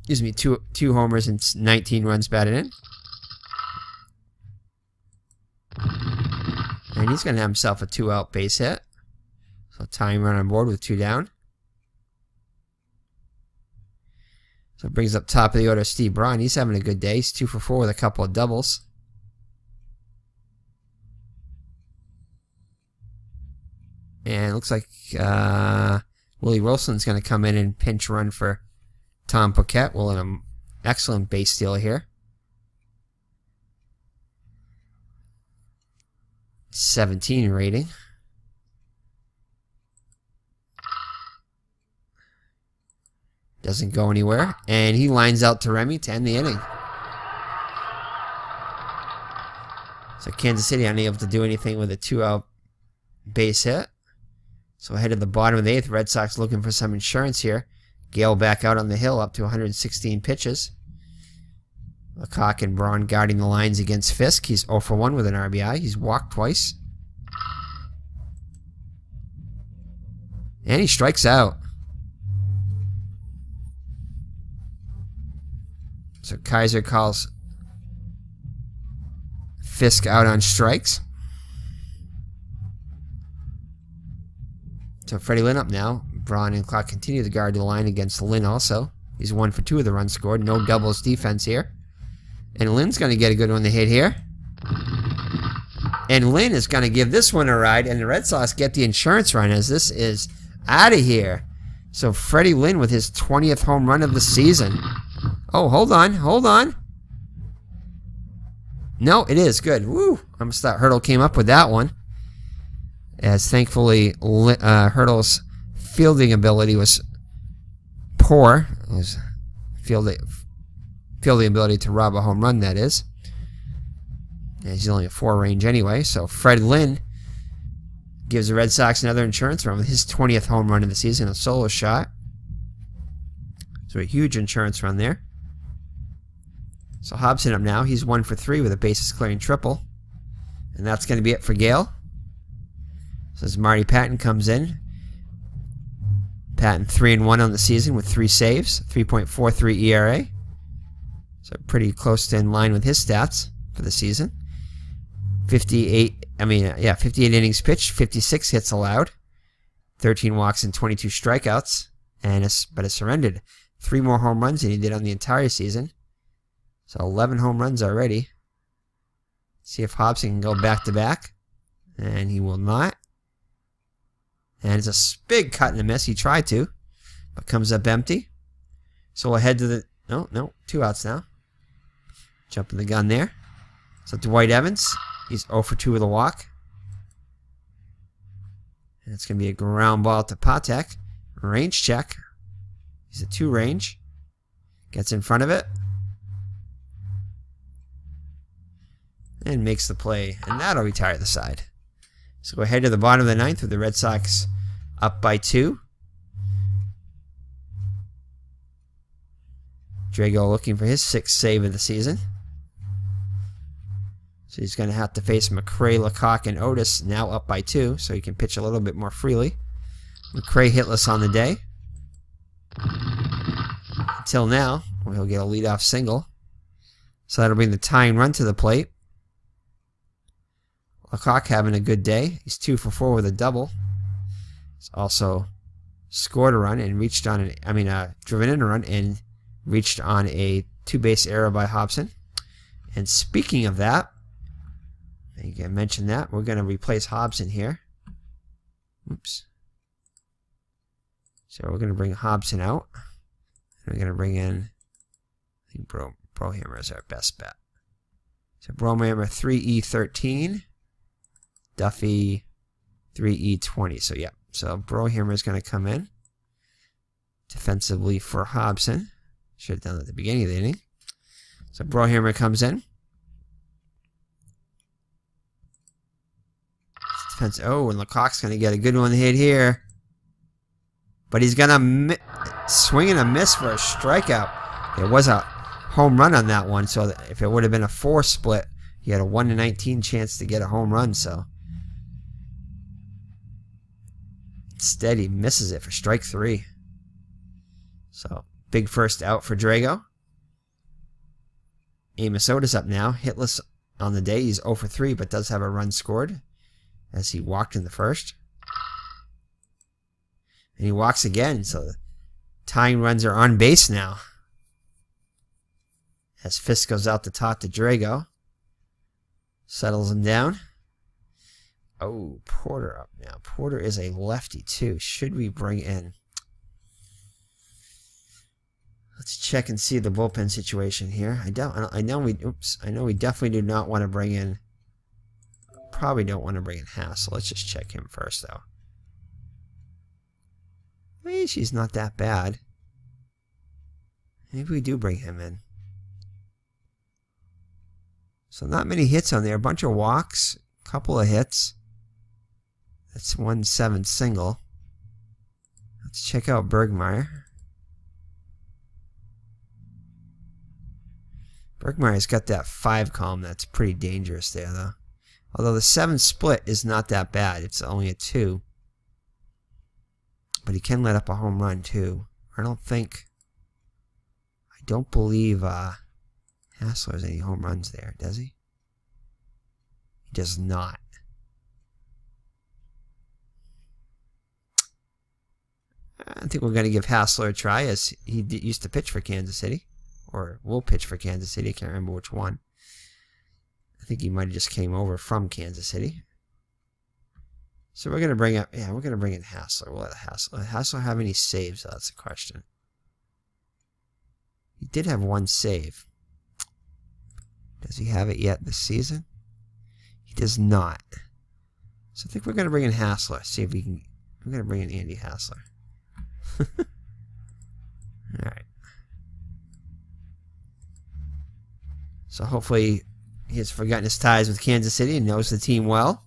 two homers and 19 runs batted in. And he's going to have himself a 2-out base hit. So tying run on board with 2 down. So it brings up top of the order Steve Braun. He's having a good day. He's 2 for 4 with a couple of doubles. And it looks like Willie Wilson's going to come in and pinch run for Tom Paquette. Well, an excellent base steal here. 17 rating. Doesn't go anywhere. And he lines out to Remy to end the inning. So Kansas City unable to do anything with a 2-out base hit. So ahead of the bottom of the 8th, Red Sox looking for some insurance here. Gale back out on the hill up to 116 pitches. Lecoq and Braun guarding the lines against Fisk. He's 0 for 1 with an RBI. He's walked twice. And he strikes out. So Kaiser calls Fisk out on strikes. So Freddie Lynn up now. Braun and Clark continue to guard the line against Lynn also. He's 1 for 2 of the runs scored. No doubles defense here. And Lynn's going to get a good one to hit here. And Lynn is going to give this one a ride. And the Red Sox get the insurance run as this is out of here. So Freddie Lynn with his 20th home run of the season. Oh, hold on. Hold on. No, it is. Good. Woo. I almost thought Hurdle came up with that one. As thankfully, Hurdle's fielding ability was poor. It was fielding ability to rob a home run, that is. And he's only a 4 range anyway. So Fred Lynn gives the Red Sox another insurance run with his 20th home run of the season, a solo shot. So a huge insurance run there. So Hobson up now. He's 1 for 3 with a bases clearing triple. And that's going to be it for Gale. So as Marty Patton comes in. Patton 3-1 on the season with 3 saves, 3.43 ERA. So pretty close to in line with his stats for the season. 58 innings pitched, 56 hits allowed, 13 walks and 22 strikeouts, but has surrendered 3 more home runs than he did on the entire season. So 11 home runs already. See if Hobson can go back to back, and he will not. And it's a big cut and a miss. He tried to, but comes up empty. So we'll head to the... No, 2 outs now. Jumping the gun there. So Dwight Evans, he's 0 for 2 with a walk. And it's going to be a ground ball to Patek. Range check. He's a 2 range. Gets in front of it. And makes the play. And that'll retire the side. So we'll head to the bottom of the 9th with the Red Sox up by 2. Drago looking for his 6th save of the season. So he's going to have to face McRae, Lecoq, and Otis, now up by 2, so he can pitch a little bit more freely. McRae hitless on the day. Until now, where he'll get a leadoff single. So that'll bring the tying run to the plate. Lecoq having a good day. He's 2 for 4 with a double. He's also scored a run and reached on driven in a run and reached on a 2-base error by Hobson. And speaking of that, I think I mentioned that. We're going to replace Hobson here. Oops. So we're going to bring Hobson out. And we're going to bring in, I think Brohammer is our best bet. So Brohammer 3E13. Duffy 3E20. So yeah. So Brohammer is going to come in. Defensively for Hobson. Should have done that at the beginning of the inning. So Brohammer comes in. Defense. Oh, and Lecoq's going to get a good one hit here. But he's going to swing and a miss for a strikeout. There was a home run on that one, so if it would have been a 4 split, he had a 1-19 chance to get a home run, so. Instead, he misses it for strike 3. So, big first out for Drago. Amos Otis up now, hitless on the day. He's 0 for 3, but does have a run scored as he walked in the first. And he walks again, so the tying runs are on base now. As Fisk goes out to talk to Drago. Settles him down. Oh, Porter up now. Porter is a lefty too. Should we bring in... Let's check and see the bullpen situation here. I know we definitely do not want to bring in... Probably don't want to bring in Hassel. Let's just check him first, though. Maybe she's not that bad. Maybe we do bring him in. So not many hits on there. A bunch of walks. A couple of hits. That's 1-7 single. Let's check out Bergmeyer. Bergmeyer's got that 5 column. That's pretty dangerous there, though. Although the 7 split is not that bad. It's only a 2. But he can let up a home run, too. I don't believe Hassler has any home runs there, does he? He does not. I think we're going to give Hassler a try, as he used to pitch for Kansas City. Or will pitch for Kansas City. I can't remember which one. I think he might have just came over from Kansas City. So we're going to bring up... Yeah, we're going to bring in Hassler. We'll let Hassler have any saves? That's the question. He did have 1 save. Does he have it yet this season? He does not. So I think we're going to bring in Hassler. See if we can... We're going to bring in Andy Hassler. Alright. So hopefully he has forgotten his ties with Kansas City and knows the team well.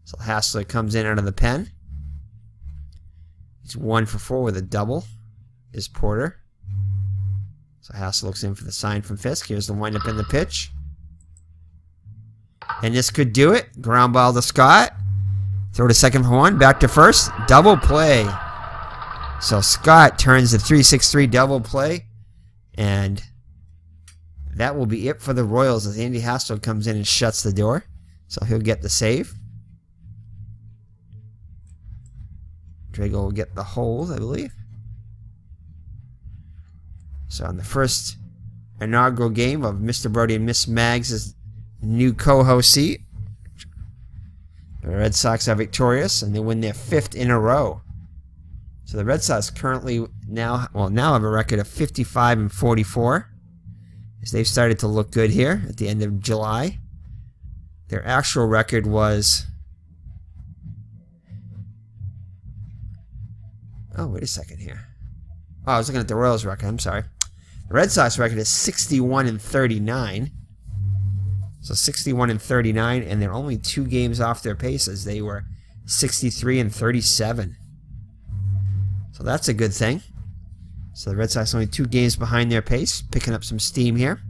So Hassler comes in out of the pen. He's 1 for 4 with a double. Is Porter. So Hassler looks in for the sign from Fisk. Here's the windup in the pitch. And this could do it. Ground ball to Scott. Throw to second for 1. Back to first. Double play. So Scott turns the 3-6-3 double play. And that will be it for the Royals as Andy Hassler comes in and shuts the door. So he'll get the save. Drago will get the hold, I believe. So on the first inaugural game of Mr. Brodie and Miss Mags' new co-host seat, the Red Sox are victorious and they win their 5th in a row. So the Red Sox currently now have a record of 55-44. As they've started to look good here at the end of July. Their actual record was... Oh, wait a second here. Oh, I was looking at the Royals record. I'm sorry. The Red Sox record is 61-39. So 61-39, and they're only 2 games off their paces. They were 63-37. So that's a good thing. So the Red Sox only 2 games behind their pace, picking up some steam here.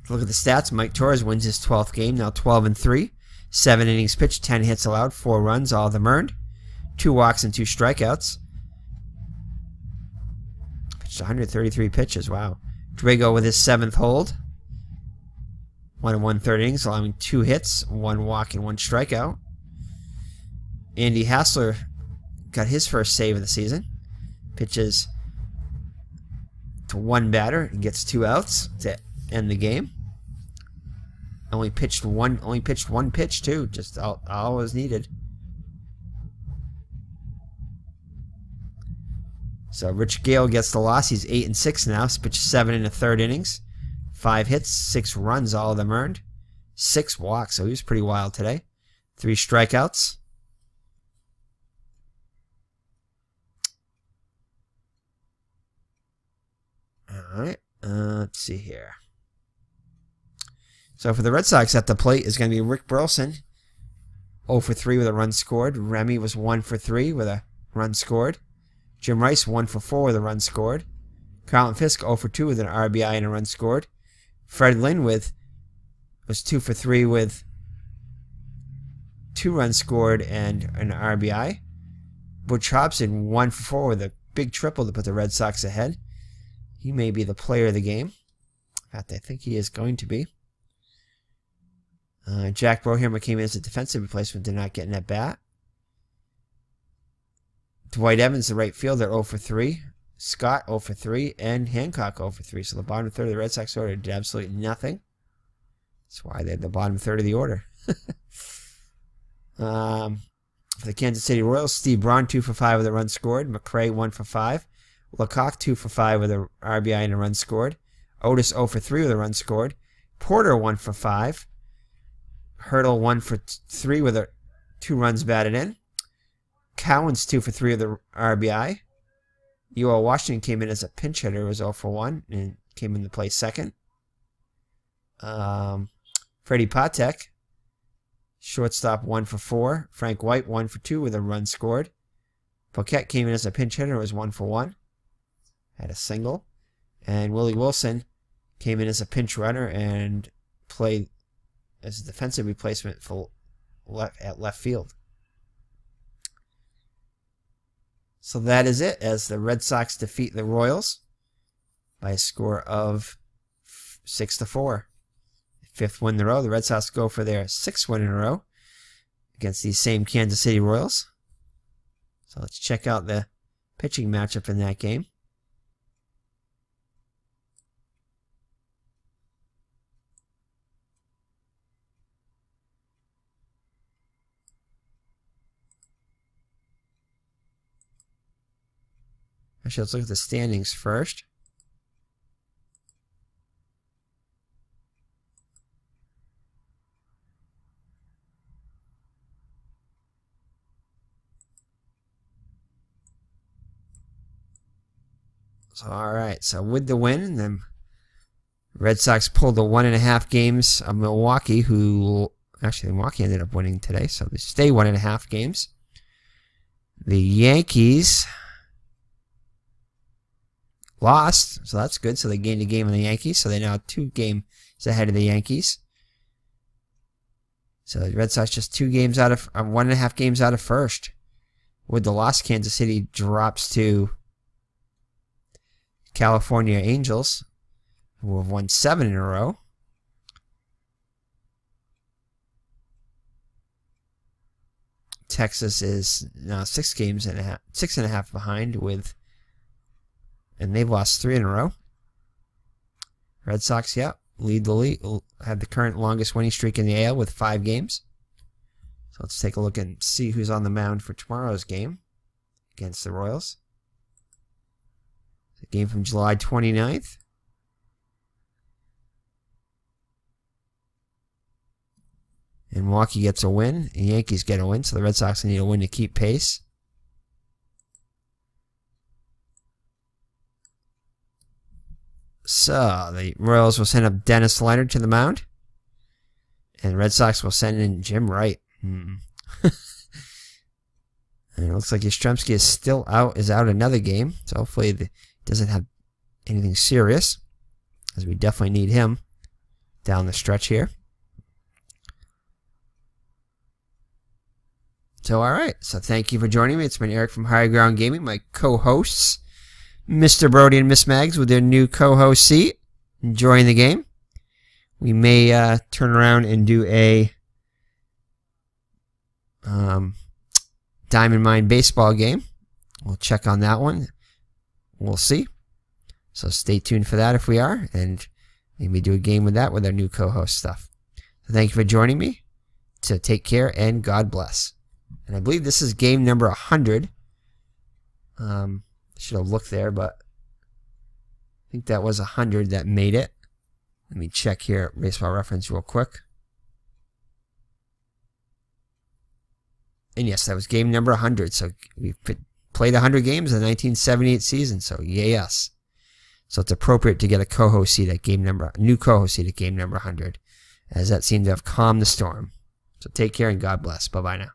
Look at the stats. Mike Torrez wins his 12th game, now 12-3. 7 innings pitched, 10 hits allowed, 4 runs, all of them earned. 2 walks and 2 strikeouts. Pitched 133 pitches, wow. Drago with his 7th hold. 1 1/3 innings, allowing 2 hits, 1 walk, and 1 strikeout. Andy Hassler got his first save of the season. Pitches to 1 batter and gets 2 outs to end the game. Only pitched one pitch too, just all was needed. So Rich Gale gets the loss. He's 8-6 now. He's pitched 7 1/3 innings, 5 hits, 6 runs, all of them earned, 6 walks. So he was pretty wild today. 3 strikeouts. Alright, let's see here. So for the Red Sox at the plate is going to be Rick Burleson, 0 for 3 with a run scored. Remy was 1 for 3 with a run scored. Jim Rice 1 for 4 with a run scored. Carlton Fisk 0 for 2 with an RBI and a run scored. Fred Lynn was 2 for 3 with 2 runs scored and an RBI. Butch Hobson 1 for 4 with a big triple to put the Red Sox ahead. He may be the player of the game. In fact, I think he is going to be. Jack Brohammer came in as a defensive replacement, did not get an at-bat. Dwight Evans, the right fielder, 0 for 3. Scott 0 for 3, and Hancock 0 for 3. So the bottom third of the Red Sox order did absolutely nothing. That's why they're the bottom third of the order. For the Kansas City Royals, Steve Braun 2 for 5 with a run scored. McRae 1 for 5. Lecoq 2 for 5 with a RBI and a run scored. Otis 0 for 3 with a run scored. Porter 1 for 5. Hurdle 1 for 3 with 2 runs batted in. Cowens 2 for 3 with a RBI. UL Washington came in as a pinch hitter, was 0 for 1, and came in to play second. Freddie Patek, shortstop 1 for 4. Frank White 1 for 2 with a run scored. Poquette came in as a pinch hitter, was 1 for 1. Had a single. And Willie Wilson came in as a pinch runner and played as a defensive replacement for at left field. So that is it, as the Red Sox defeat the Royals by a score of 6-4. Fifth win in a row. The Red Sox go for their 6th win in a row against these same Kansas City Royals. So let's check out the pitching matchup in that game. Actually, let's look at the standings first. So, all right. So with the win, the Red Sox pulled the 1.5 games of Milwaukee, who actually Milwaukee ended up winning today, so they stay 1.5 games. The Yankees lost, so that's good. So they gained a game on the Yankees, so they're now 2 games ahead of the Yankees. So the Red Sox just 2 games out of 1.5 games out of first. With the loss, Kansas City drops to California Angels, who have won 7 in a row. Texas is now 6.5 behind with. And they've lost 3 in a row. Red Sox, lead the league. Have the current longest winning streak in the AL with 5 games. So let's take a look and see who's on the mound for tomorrow's game against the Royals. It's a game from July 29th. And Milwaukee gets a win. The Yankees get a win, so the Red Sox need a win to keep pace. So, the Royals will send up Dennis Leonard to the mound. And the Red Sox will send in Jim Wright. And it looks like Yastrzemski is still out, another game. So, hopefully, he doesn't have anything serious, as we definitely need him down the stretch here. So, alright. So, thank you for joining me. It's been Eric from High Ground Gaming, my co-hosts, Mr. Brodie and Miss Mags, with their new co-host seat, enjoying the game. We may turn around and do a Diamond Mine baseball game. We'll check on that one. We'll see. So stay tuned for that if we are, and maybe do a game with that with our new co-host stuff. So thank you for joining me. So take care and God bless. And I believe this is game number 100. Should have looked there, but I think that was 100 that made it. Let me check here at Baseball Reference real quick. And yes, that was game number 100. So we've played 100 games in the 1978 season. So yay us. So it's appropriate to get a co-host seat at new co-host seat at game number 100, as that seemed to have calmed the storm. So take care and God bless. Bye-bye now.